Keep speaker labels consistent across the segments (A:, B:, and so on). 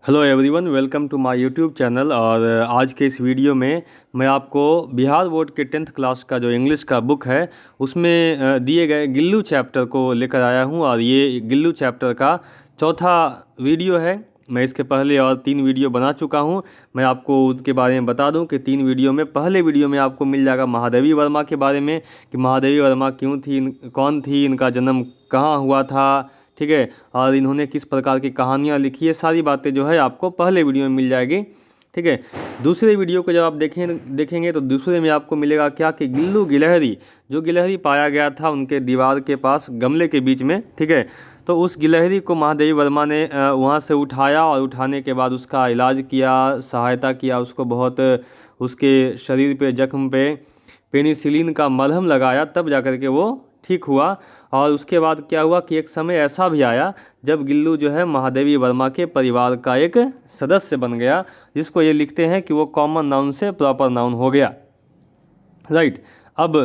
A: Hello everyone, welcome to my YouTube channel. और आज के इस वीडियो में मैं आपको बिहार बोर्ड के 10th क्लास का जो इंग्लिश का बुक है उसमें दिए गए गिल्लू चैप्टर को लेकर आया हूं। और ये गिल्लू चैप्टर का चौथा वीडियो है। मैं इसके पहले और 3 वीडियो बना चुका हूं। मैं आपको उसके बारे में बता दूं कि 3 वीडियो में, पहले वीडियो में आपको मिल जाएगा महादेवी वर्मा के बारे में कि महादेवी वर्मा क्यों थी, कौन थी, इनका जन्म कहाँ हुआ था, ठीक है, और इन्होंने किस प्रकार की कहानियाँ लिखी है, सारी बातें जो है आपको पहले वीडियो में मिल जाएगी। ठीक है। दूसरे वीडियो को जब आप देखेंगे तो दूसरे में आपको मिलेगा क्या कि गिल्लू गिलहरी, जो गिलहरी पाया गया था उनके दीवार के पास गमले के बीच में, ठीक है, तो उस गिलहरी को महादेवी वर्मा ने वहाँ से उठाया और उठाने के बाद उसका इलाज किया, सहायता किया, उसको बहुत उसके शरीर पे, जख्म पे पेनिसिलिन का मलहम लगाया, तब जाकर के वो ठीक हुआ। और उसके बाद क्या हुआ कि एक समय ऐसा भी आया जब गिल्लू जो है महादेवी वर्मा के परिवार का एक सदस्य बन गया, जिसको ये लिखते हैं कि वो कॉमन नाउन से प्रॉपर नाउन हो गया। राइट। अब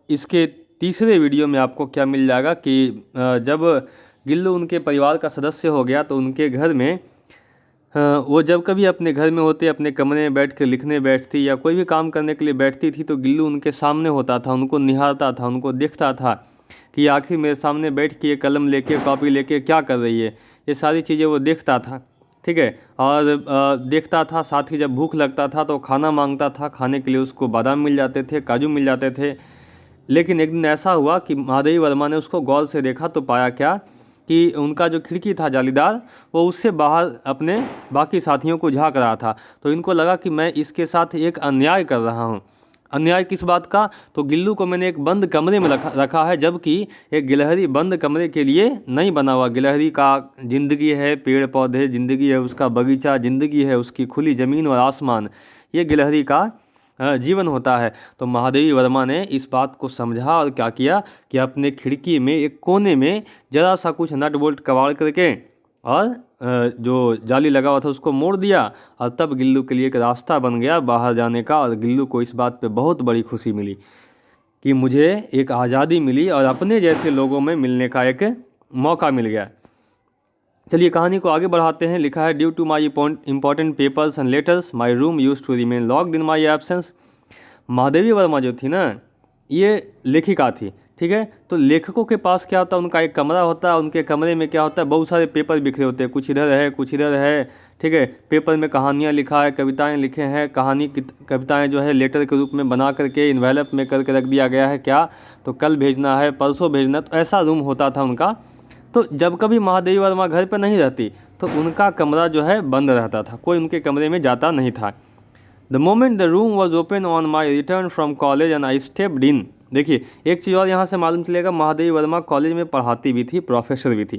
A: इसके तीसरे वीडियो में आपको क्या मिल जाएगा कि जब गिल्लू उनके परिवार का सदस्य हो गया तो उनके घर में वो जब कभी अपने घर में होते, अपने कमरे में बैठ कर लिखने बैठती या कोई भी काम करने के लिए बैठती थी, तो गिल्लू उनके सामने होता था, उनको निहारता था, उनको देखता था कि आखिर मेरे सामने बैठ के ये कलम लेके, कॉपी लेके क्या कर रही है। ये सारी चीज़ें वो देखता था। ठीक है। और देखता था, साथ ही जब भूख लगता था तो खाना मांगता था, खाने के लिए उसको बादाम मिल जाते थे, काजू मिल जाते थे। लेकिन एक दिन ऐसा हुआ कि महादेवी वर्मा ने उसको गौर से देखा तो पाया क्या कि उनका जो खिड़की था जालीदार, वो उससे बाहर अपने बाकी साथियों को झांक रहा था। तो इनको लगा कि मैं इसके साथ एक अन्याय कर रहा हूँ। अन्याय किस बात का? तो गिल्लू को मैंने एक बंद कमरे में रखा है, जबकि एक गिलहरी बंद कमरे के लिए नहीं बना हुआ। गिलहरी का ज़िंदगी है, पेड़ पौधे ज़िंदगी है, उसका बगीचा ज़िंदगी है, उसकी खुली ज़मीन और आसमान, ये गिलहरी का जीवन होता है। तो महादेवी वर्मा ने इस बात को समझा और क्या किया कि अपने खिड़की में एक कोने में ज़रा सा कुछ नट बोल्ट कबाड़ करके और जो जाली लगा हुआ था उसको मोड़ दिया, और तब गिल्लू के लिए एक रास्ता बन गया बाहर जाने का। और गिल्लू को इस बात पे बहुत बड़ी खुशी मिली कि मुझे एक आज़ादी मिली और अपने जैसे लोगों में मिलने का एक मौका मिल गया। चलिए कहानी को आगे बढ़ाते हैं। लिखा है, due to my important papers and letters my room use to remain locked in my absence. Mahadevi Verma जो थी ना, ये लेखिका थी। ठीक है। तो लेखकों के पास क्या होता है, उनका एक कमरा होता है, उनके कमरे में क्या होता है, बहुत सारे पेपर बिखरे होते हैं, कुछ इधर है कुछ इधर है। ठीक है। पेपर में कहानियाँ लिखा है, कविताएं लिखे हैं, कविताएं जो है लेटर के रूप में बना करके इन्वेलप में करके रख दिया गया है, क्या तो कल भेजना है, परसों भेजना। तो ऐसा रूम होता था उनका। तो जब कभी महादेवी वर्मा घर पर नहीं रहती तो उनका कमरा जो है बंद रहता था, कोई उनके कमरे में जाता नहीं था। The moment the room was open on my return from college and I stepped इन। देखिए एक चीज़ और यहाँ से मालूम चलेगा, महादेवी वर्मा कॉलेज में पढ़ाती भी थी, प्रोफेसर भी थी।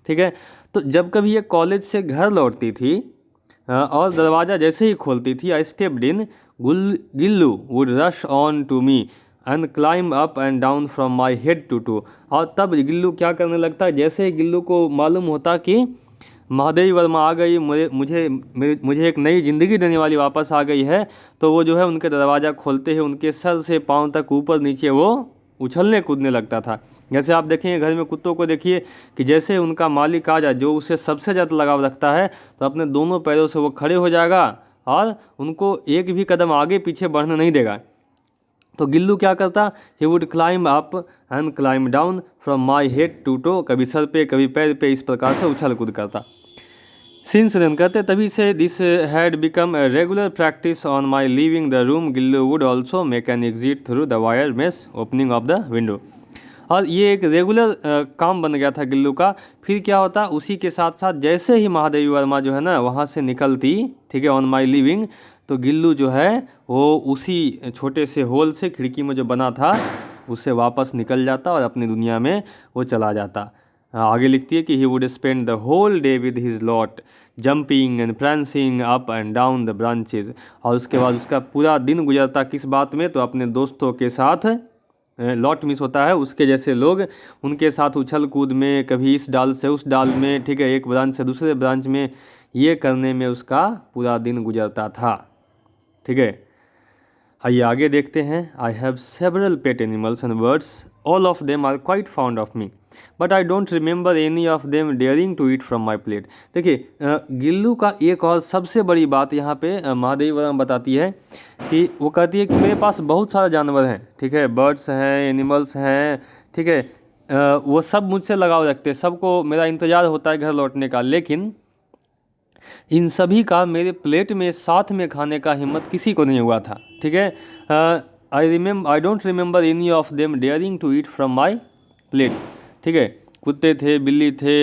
A: ठीक है। तो जब कभी ये कॉलेज से घर लौटती थी और दरवाज़ा जैसे ही खोलती थी, I stepped in, Gillu would rush on to me and climb up and down from my head to toe. और तब गिल्लू क्या करने लगता है, जैसे ही गिल्लू को मालूम होता कि महादेवी वर्मा आ गई, मुझे एक नई ज़िंदगी देने वाली वापस आ गई है, तो वो जो है उनके दरवाज़ा खोलते ही उनके सर से पाँव तक ऊपर नीचे वो उछलने कूदने लगता था। जैसे आप देखेंगे घर में कुत्तों को देखिए कि जैसे उनका मालिक आ जाए, जो उसे सबसे ज़्यादा लगाव रखता है, तो अपने दोनों पैरों से वो खड़े हो जाएगा और उनको एक भी कदम आगे पीछे बढ़ने नहीं देगा। तो गिल्लू क्या करता, he would climb up and climb down from my head to toe, कभी सर पे कभी पैर पे, इस प्रकार से उछल कूद करता। सिंस देन कहते तभी से this had become a regular practice on my leaving the room, Gillu would also make an exit through the wire mess opening of the window. और ये एक रेगुलर काम बन गया था गिल्लू का। फिर क्या होता, उसी के साथ साथ जैसे ही महादेवी वर्मा जो है ना वहाँ से निकलती, ठीक है, ऑन माई लिविंग, तो गिल्लू जो है वो उसी छोटे से होल से, खिड़की में जो बना था, उससे वापस निकल जाता और अपनी दुनिया में वो चला जाता। आगे लिखती है कि he would spend the whole day with his lot jumping and prancing up and down the branches. और उसके बाद उसका पूरा दिन गुजरता किस बात में, तो अपने दोस्तों के साथ, लॉट मिस होता है उसके जैसे लोग, उनके साथ उछल कूद में, कभी इस डाल से उस डाल में, ठीक है, एक ब्रांच से दूसरे ब्रांच में, ये करने में उसका पूरा दिन गुजरता था। ठीक है। आइए आगे देखते हैं। I have several pet animals and birds All of them are quite fond of me, but I don't remember any of them daring to eat from my plate. देखिए गिल्लू का एक और सबसे बड़ी बात यहाँ पे महादेवी वर्मा बताती है कि वो कहती है कि मेरे पास बहुत सारे जानवर हैं, ठीक है, बर्ड्स हैं, एनिमल्स हैं, ठीक है, वो सब मुझसे लगाव रखते हैं, सबको मेरा इंतज़ार होता है घर लौटने का, लेकिन इन सभी का मेरे प्लेट में साथ में खाने का हिम्मत किसी को नहीं हुआ था, ठीक है। I don't remember any of them daring to eat from my plate, ठीक है। कुत्ते थे, बिल्ली थे,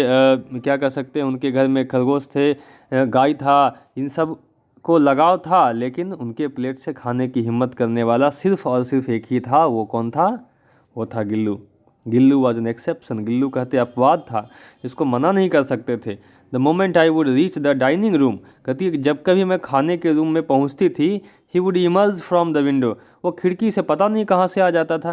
A: क्या कह सकते हैं, उनके घर में खरगोश थे, गाय था, इन सब को लगाव था, लेकिन उनके प्लेट से खाने की हिम्मत करने वाला सिर्फ और सिर्फ एक ही था। वो कौन था? वो था Gillu. Gillu was an exception. Gillu कहते अपवाद था, इसको मना नहीं कर सकते थे। The moment I would reach the dining room, कहती है कि जब कभी मैं खाने के रूम में पहुंचती थी, he would emerge from the window, वो खिड़की से पता नहीं कहाँ से आ जाता था,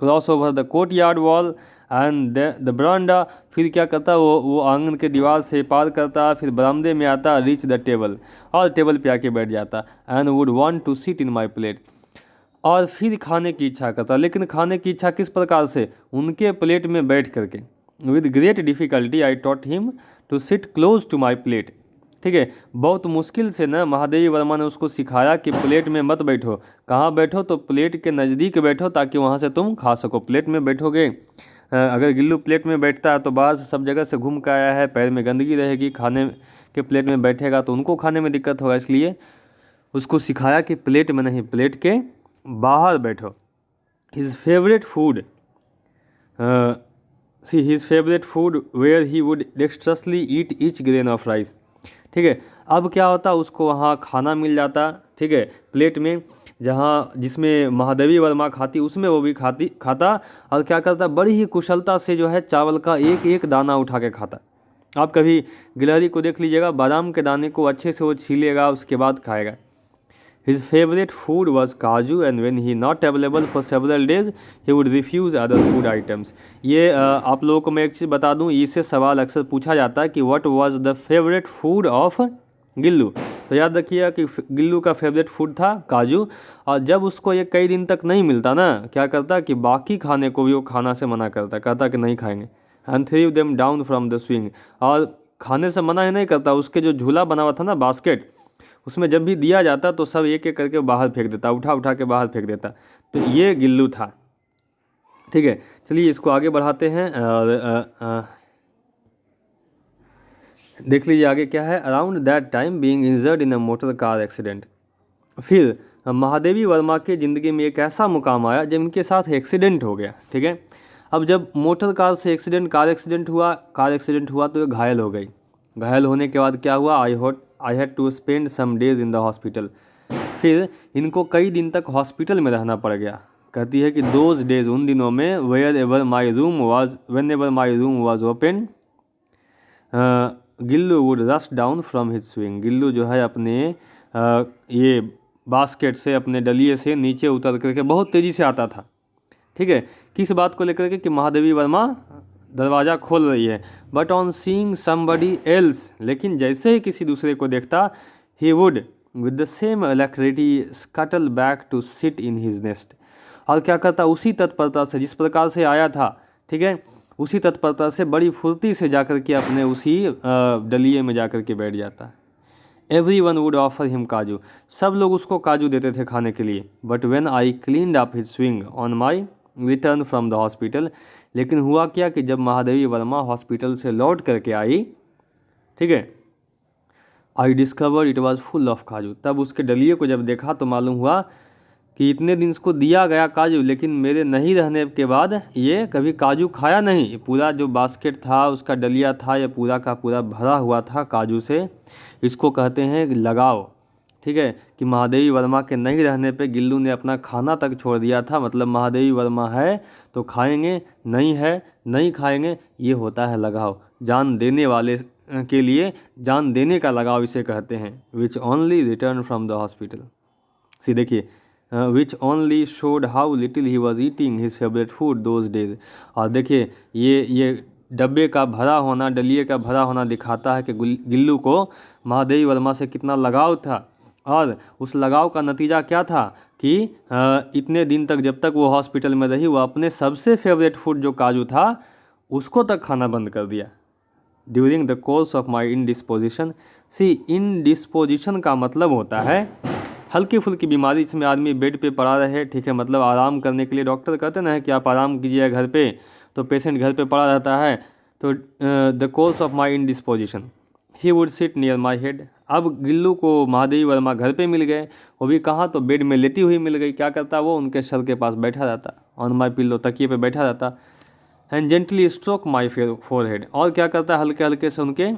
A: cross over the court yard wall and the बरामदा, फिर क्या करता वो आंगन के दीवार से पार करता, फिर बरामदे में आता, रीच द टेबल, और टेबल पे आके बैठ जाता, and would want to sit in my plate, और फिर खाने की इच्छा करता। लेकिन खाने की इच्छा किस प्रकार से? उनके प्लेट में बैठ करके। With great difficulty I taught him to sit close to my plate, ठीक है, बहुत मुश्किल से ना महादेवी वर्मा ने उसको सिखाया कि प्लेट में मत बैठो। कहाँ बैठो? तो प्लेट के नज़दीक बैठो, ताकि वहाँ से तुम खा सको। प्लेट में बैठोगे, अगर गिल्लू प्लेट में बैठता है तो बाहर से सब जगह से घूम के आया है, पैर में गंदगी रहेगी, खाने के प्लेट में बैठेगा तो उनको खाने में दिक्कत होगा, इसलिए उसको सिखाया कि प्लेट में नहीं, प्लेट के बाहर बैठो। His favourite food his favourite food where he would dexterously eat each grain of rice, ठीक है। अब क्या होता, उसको वहाँ खाना मिल जाता, ठीक है, प्लेट में, जहाँ जिसमें महादेवी वर्मा खाती उसमें वो भी खाता, और क्या करता, बड़ी ही कुशलता से जो है चावल का एक एक दाना उठा के खाता। आप कभी गिलहरी को देख लीजिएगा, बादाम के दाने को अच्छे से वो छीलेगा, उसके बाद खाएगा। His favorite food was काजू, and when he not available for several days, he would refuse other food items. ये आप लोगों को मैं एक चीज़ बता दूं, इससे सवाल अक्सर पूछा जाता है कि what was the favorite food of Gillu. तो याद रखिएगा कि गिल्लू का फेवरेट फूड था काजू, और जब उसको ये कई दिन तक नहीं मिलता ना, क्या करता कि बाकी खाने को भी वो खाना से मना करता, कहता कि नहीं खाएंगे। and threw them down from the swing, और खाने से मना ही नहीं करता, उसके जो झूला बना हुआ था ना, बास्केट, उसमें जब भी दिया जाता तो सब एक एक करके बाहर फेंक देता, उठा उठा के बाहर फेंक देता। तो ये गिल्लू था, ठीक है। चलिए इसको आगे बढ़ाते हैं और देख लीजिए आगे क्या है। Around that time being injured in a motor car accident, फिर महादेवी वर्मा के ज़िंदगी में एक ऐसा मुकाम आया जब इनके साथ एक्सीडेंट हो गया, ठीक है। अब जब मोटर कार से कार एक्सीडेंट हुआ तो ये घायल हो गई। घायल होने के बाद क्या हुआ, I had to spend some days in the hospital, फिर इनको कई दिन तक हॉस्पिटल में रहना पड़ गया। कहती है कि दोज डेज, उन दिनों में, when ever my room was open, Gillu would rush down from his swing, Gillu जो है अपने ये बास्केट से, अपने डलिए से नीचे उतर करके बहुत तेज़ी से आता था, ठीक है। किस बात को लेकर के कि महादेवी वर्मा दरवाज़ा खोल रही है। But on seeing somebody else, लेकिन जैसे ही किसी दूसरे को देखता, he would with the same alacrity scuttle back to sit in his nest, और क्या करता, उसी तत्परता से, जिस प्रकार से आया था, ठीक है, उसी तत्परता से बड़ी फुर्ती से जाकर के अपने उसी डलिए में जाकर के बैठ जाता। एवरीवन वुड ऑफर हिम काजू, सब लोग उसको काजू देते थे खाने के लिए। But when I cleaned up his swing on my return from the hospital, लेकिन हुआ क्या कि जब महादेवी वर्मा हॉस्पिटल से लौट करके आई, ठीक है, I discover it was full of काजू, तब उसके डलिए को जब देखा तो मालूम हुआ कि इतने दिन इसको दिया गया काजू, लेकिन मेरे नहीं रहने के बाद ये कभी काजू खाया नहीं। पूरा जो बास्केट था, उसका डलिया था, ये पूरा का पूरा भरा हुआ था काजू से। इसको कहते हैं लगाव, ठीक है, कि महादेवी वर्मा के नहीं रहने पे गिल्लू ने अपना खाना तक छोड़ दिया था। मतलब महादेवी वर्मा है तो खाएंगे, नहीं है नहीं खाएंगे, ये होता है लगाव। जान देने वाले के लिए जान देने का लगाव इसे कहते हैं। Which only return from the hospital, see देखिए, which only showed how little he was eating his favourite food those days. और देखिए ये डब्बे का भरा होना, डलिए का भरा होना दिखाता है कि गिल्लू को महादेवी वर्मा से कितना लगाव था। और उस लगाव का नतीजा क्या था कि इतने दिन तक जब तक वो हॉस्पिटल में रही वो अपने सबसे फेवरेट फूड जो काजू था उसको तक खाना बंद कर दिया। During the course of my indisposition, see indisposition का मतलब होता है हल्की फुल्की बीमारी जिसमें आदमी बेड पे पड़ा रहे, ठीक है, मतलब आराम करने के लिए डॉक्टर कहते ना है कि आप आराम कीजिए घर पे, तो पेशेंट घर पे पड़ा रहता है। तो the course of my indisposition he would sit near my head. अब गिल्लू को महादेवी वर्मा घर पे मिल गए, वो भी कहाँ, तो बेड में लेटी हुई मिल गई। क्या करता वो, उनके सर के पास बैठा रहता, ऑन माई पिल्लो, तकिए पे बैठा रहता। And gently stroke my forehead, और क्या करता हल्के हल्के से उनके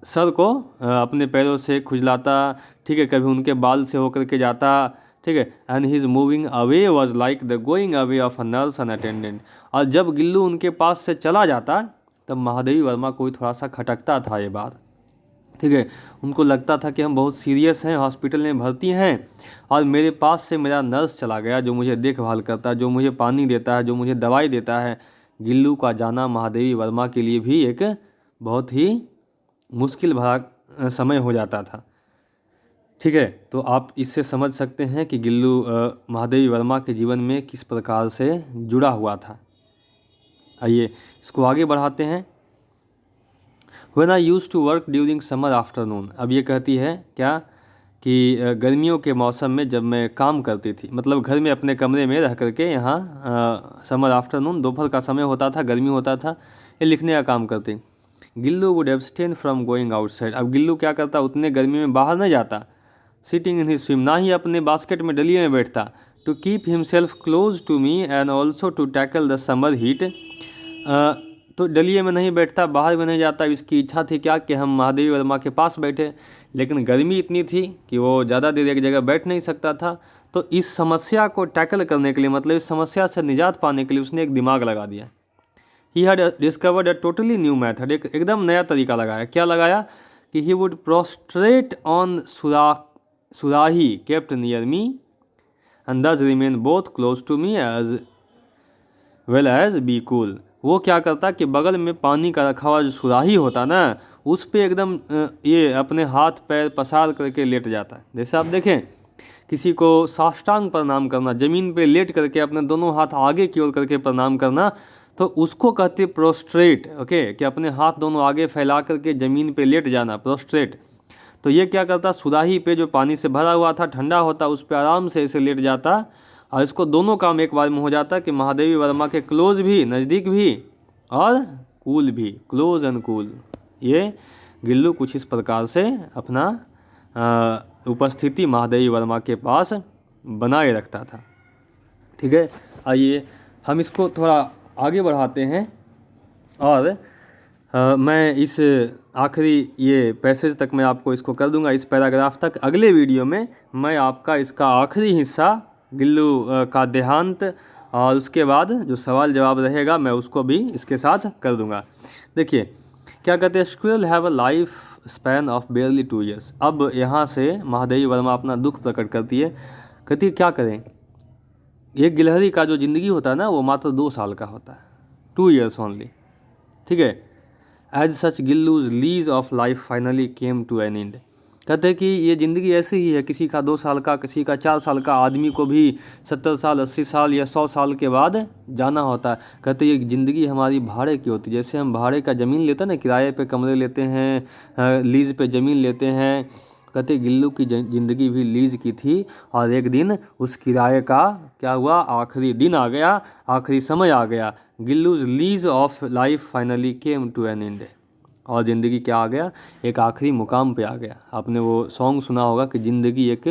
A: सर को अपने पैरों से खुजलाता, ठीक है, कभी उनके बाल से होकर के जाता, ठीक है। And his moving away was like the going away of a nurse and attendant. और जब गिल्लू उनके पास से चला जाता तब महादेवी वर्मा को थोड़ा सा खटकता था ये बात, ठीक है। उनको लगता था कि हम बहुत सीरियस हैं, हॉस्पिटल में भर्ती हैं, और मेरे पास से मेरा नर्स चला गया जो मुझे देखभाल करता है, जो मुझे पानी देता है, जो मुझे दवाई देता है। गिल्लू का जाना महादेवी वर्मा के लिए भी एक बहुत ही मुश्किल भरा समय हो जाता था, ठीक है। तो आप इससे समझ सकते हैं कि गिल्लू महादेवी वर्मा के जीवन में किस प्रकार से जुड़ा हुआ था। आइए इसको आगे बढ़ाते हैं। When I used to work during summer afternoon, अब ये कहती है क्या कि गर्मियों के मौसम में जब मैं काम करती थी, मतलब घर में अपने कमरे में रह करके, यहाँ समर आफ्टरनून दोपहर का समय होता था, गर्मी होता था, ये लिखने का काम करती। Gillu would abstain from going outside, अब गिल्लू क्या करता, उतने गर्मी में बाहर नहीं जाता। सिटिंग इन हिज स्विम, ना ही अपने बास्केट में डलिए में बैठता। To keep himself close to me and also to tackle the summer heat, तो डलिए में नहीं बैठता, बाहर में नहीं जाता। इसकी इच्छा थी क्या कि हम महादेवी वर्मा के पास बैठे, लेकिन गर्मी इतनी थी कि वो ज़्यादा देर एक जगह बैठ नहीं सकता था। तो इस समस्या को टैकल करने के लिए, मतलब इस समस्या से निजात पाने के लिए उसने एक दिमाग लगा दिया। He had discovered a totally new method, एक एकदम नया तरीका लगाया। क्या लगाया कि he would prostrate on surahi kept near me and thus remain both close to me as well as be cool. वो क्या करता कि बगल में पानी का रखा हुआ जो सुराही होता ना, उस पे एकदम ये अपने हाथ पैर पसार करके लेट जाता। जैसे आप देखें किसी को साष्टांग प्रणाम करना, ज़मीन पे लेट करके अपने दोनों हाथ आगे की ओर करके प्रणाम करना, तो उसको कहते प्रोस्ट्रेट, ओके, कि अपने हाथ दोनों आगे फैला करके ज़मीन पे लेट जाना, प्रोस्ट्रेट। तो ये क्या करता, सुराही पे जो पानी से भरा हुआ था, ठंडा होता, उस पर आराम से ऐसे लेट जाता, और इसको दोनों काम एक बार में हो जाता कि महादेवी वर्मा के क्लोज भी, नज़दीक भी, और कूल भी, क्लोज एंड कूल। ये गिल्लू कुछ इस प्रकार से अपना उपस्थिति महादेवी वर्मा के पास बनाए रखता था, ठीक है। आइए हम इसको थोड़ा आगे बढ़ाते हैं, और मैं इस आखिरी ये पैसेज तक मैं आपको इसको कर दूंगा, इस पैराग्राफ तक। अगले वीडियो में मैं आपका इसका आखिरी हिस्सा गिल्लू का देहांत और उसके बाद जो सवाल जवाब रहेगा मैं उसको भी इसके साथ कर दूंगा। देखिए क्या कहते हैं, squirrel have a life span of बेयरली 2 years। अब यहाँ से महादेवी वर्मा अपना दुख प्रकट करती है, कहती है क्या करें, एक गिलहरी का जो ज़िंदगी होता है ना वो मात्र 2 साल का होता है, 2 years ओनली, ठीक है। As such Gillu's lease of life finally came to an end. कहते हैं कि ये ज़िंदगी ऐसी ही है, किसी का 2 साल का, किसी का 4 साल का, आदमी को भी 70 साल 80 साल या 100 साल के बाद जाना होता है। कहते हैं ये ज़िंदगी हमारी भाड़े की होती है, जैसे हम भाड़े का ज़मीन लेते हैं ना, किराए पे कमरे लेते हैं, लीज पे ज़मीन लेते हैं। कहते गिल्लू की ज़िंदगी भी लीज की थी, और एक दिन उस किराए का क्या हुआ, आखिरी दिन आ गया, आखिरी समय आ गया। Gillu's lease of life finally came to an end, और ज़िंदगी क्या आ गया, एक आखिरी मुकाम पे आ गया। आपने वो सॉन्ग सुना होगा कि ज़िंदगी एक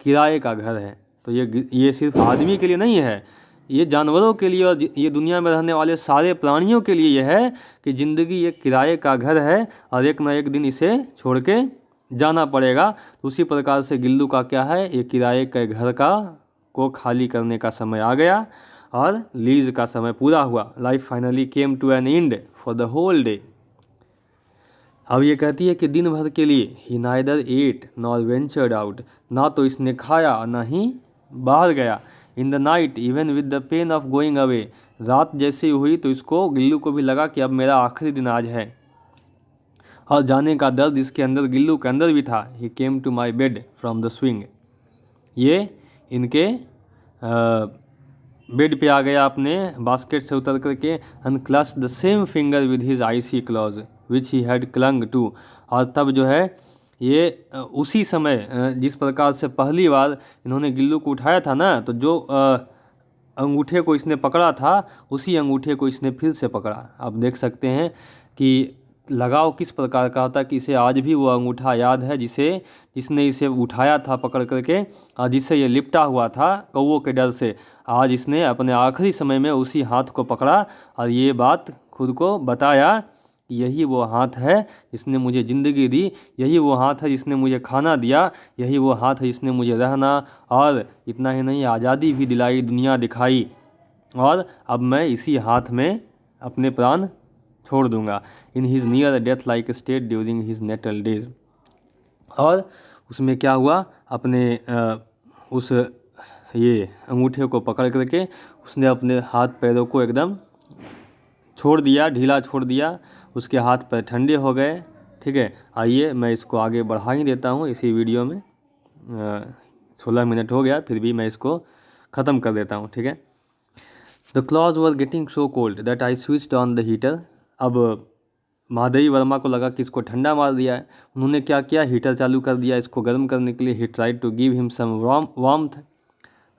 A: किराए का घर है। तो ये सिर्फ आदमी के लिए नहीं है, ये जानवरों के लिए और ये दुनिया में रहने वाले सारे प्राणियों के लिए यह है कि ज़िंदगी एक किराए का घर है, और एक ना एक दिन इसे छोड़ के जाना पड़ेगा। तो उसी प्रकार से गिल्लू का क्या है, ये किराए के घर का को खाली करने का समय आ गया, और लीज का समय पूरा हुआ। Life finally came to an end for the whole day. अब ये कहती है कि दिन भर के लिए ही neither ate nor ventured out, ना तो इसने खाया ना ही बाहर गया। In the night even with the pain of going away, रात जैसी हुई तो इसको, गिल्लू को भी लगा कि अब मेरा आखिरी दिन आज है। और जाने का दर्द इसके अंदर, गिल्लू के अंदर भी था। He came to my bed from the swing, ये इनके बेड पे आ गया अपने बास्केट से उतर करके। And clutch the same finger with his icy claws which he had clung to, और तब जो है ये उसी समय जिस प्रकार से पहली बार इन्होंने गिल्लू को उठाया था ना, तो जो अंगूठे को इसने पकड़ा था उसी अंगूठे को इसने फिर से पकड़ा। आप देख सकते हैं कि लगाव किस प्रकार का होता है, कि इसे आज भी वो अंगूठा याद है जिसने इसे उठाया था पकड़ करके, और जिससे ये लिपटा हुआ था कौवों के डर से। आज इसने अपने आखिरी समय में उसी हाथ को पकड़ा और ये बात खुद को बताया, यही वो हाथ है जिसने मुझे ज़िंदगी दी, यही वो हाथ है जिसने मुझे खाना दिया, यही वो हाथ है जिसने मुझे रहना और इतना ही नहीं आज़ादी भी दिलाई, दुनिया दिखाई, और अब मैं इसी हाथ में अपने प्राण छोड़ दूंगा। In his near death like state during his natal days. और उसमें क्या हुआ, अपने उस ये अंगूठे को पकड़ करके उसने अपने हाथ पैरों को एकदम छोड़ दिया, ढीला छोड़ दिया, उसके हाथ पैर ठंडे हो गए। ठीक है, आइए मैं इसको आगे बढ़ा ही देता हूँ इसी वीडियो में। 16 मिनट हो गया, फिर भी मैं इसको ख़त्म कर देता हूँ। ठीक है, the clause were getting so cold that I switched on the heater. अब महादेवी वर्मा को लगा कि इसको ठंडा मार दिया है, उन्होंने क्या किया, हीटर चालू कर दिया इसको गर्म करने के लिए। He tried to give him some warmth.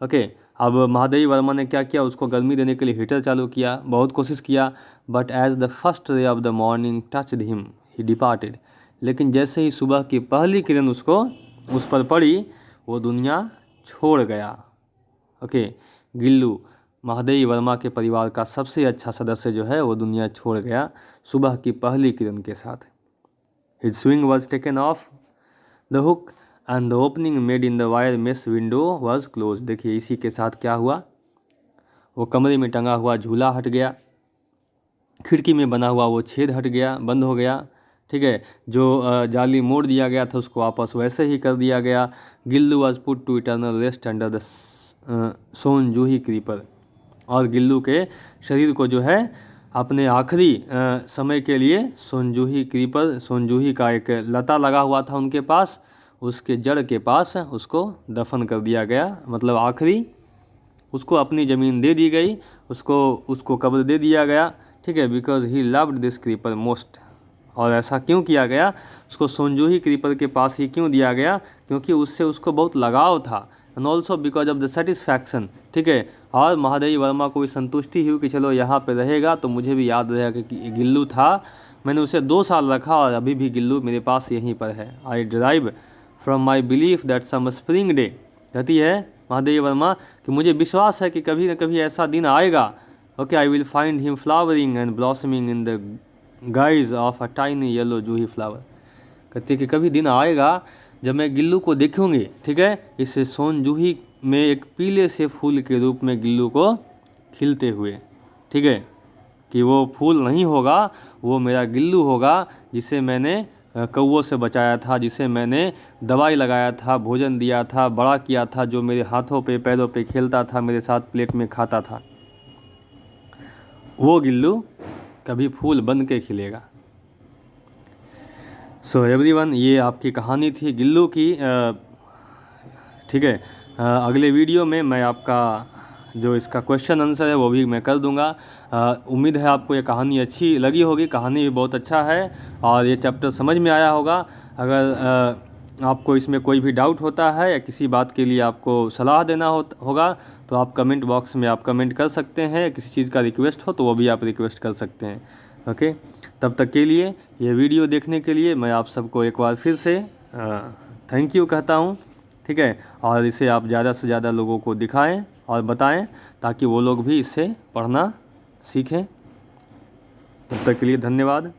A: Okay, अब महादेवी वर्मा ने क्या किया, उसको गर्मी देने के लिए हीटर चालू किया, बहुत कोशिश किया। But as the first ray of the morning touched him he departed. लेकिन जैसे ही सुबह की पहली किरण उस पर पड़ी, वो दुनिया छोड़ गया। ओके, गिल्लू महादेवी वर्मा के परिवार का सबसे अच्छा सदस्य जो है वो दुनिया छोड़ गया सुबह की पहली किरण के साथ। His swing was taken of the hook and the opening made in the wire mess window was close. देखिए इसी के साथ क्या हुआ, वो कमरे में टंगा हुआ झूला हट गया, खिड़की में बना हुआ वो छेद हट गया, बंद हो गया। ठीक है, जो जाली मोड़ दिया गया था उसको वापस वैसे ही कर दिया गया। Gillu was put to eternal rest under the Sonjuhi creeper. और गिल्लू के शरीर को जो है अपने आखिरी समय के लिए सोनजूही क्रीपर, सोनजूही का एक लता लगा हुआ था उनके पास, उसके जड़ के पास उसको दफन कर दिया गया। मतलब आखिरी उसको अपनी ज़मीन दे दी गई, उसको कब्र दे दिया गया। ठीक है, because he loved this creeper most. और ऐसा क्यों किया गया, उसको सोनजूही क्रीपर के पास ही क्यों दिया गया, क्योंकि उससे उसको बहुत लगाव था। And also because of the satisfaction. ठीक है, और महादेवी वर्मा को भी संतुष्टि हुई कि चलो यहाँ पे रहेगा तो मुझे भी याद रहेगा कि गिल्लू था, मैंने उसे 2 साल रखा और अभी भी गिल्लू मेरे पास यहीं पर है। I drive from my belief that some spring day, कहती है महादेवी वर्मा कि मुझे विश्वास है कि कभी न कभी ऐसा दिन आएगा। Okay, I will find him flowering and blossoming in the guys of a tiny yellow Juhi flower. कहती है कि कभी दिन आएगा जब मैं गिल्लू को देखूंगी। ठीक है, इस सोनजूही में एक पीले से फूल के रूप में गिल्लू को खिलते हुए। ठीक है, कि वो फूल नहीं होगा, वो मेरा गिल्लू होगा जिसे मैंने कौवों से बचाया था, जिसे मैंने दवाई लगाया था, भोजन दिया था, बड़ा किया था, जो मेरे हाथों पे पैरों पे खेलता था, मेरे साथ प्लेट में खाता था। वो गिल्लू कभी फूल बन के खिलेगा। सो एवरीवन, ये आपकी कहानी थी गिल्लू की। ठीक है, अगले वीडियो में मैं आपका जो इसका क्वेश्चन आंसर है वो भी मैं कर दूंगा। उम्मीद है आपको ये कहानी अच्छी लगी होगी, कहानी भी बहुत अच्छा है और ये चैप्टर समझ में आया होगा। अगर आपको इसमें कोई भी डाउट होता है या किसी बात के लिए आपको सलाह देना होगा तो आप कमेंट बॉक्स में आप कमेंट कर सकते हैं। किसी चीज़ का रिक्वेस्ट हो तो वो भी आप रिक्वेस्ट कर सकते हैं। ओके, तब तक के लिए ये वीडियो देखने के लिए मैं आप सबको एक बार फिर से थैंक यू कहता हूँ। ठीक है, और इसे आप ज़्यादा से ज़्यादा लोगों को दिखाएं और बताएं ताकि वो लोग भी इससे पढ़ना सीखें। तब तक के लिए धन्यवाद।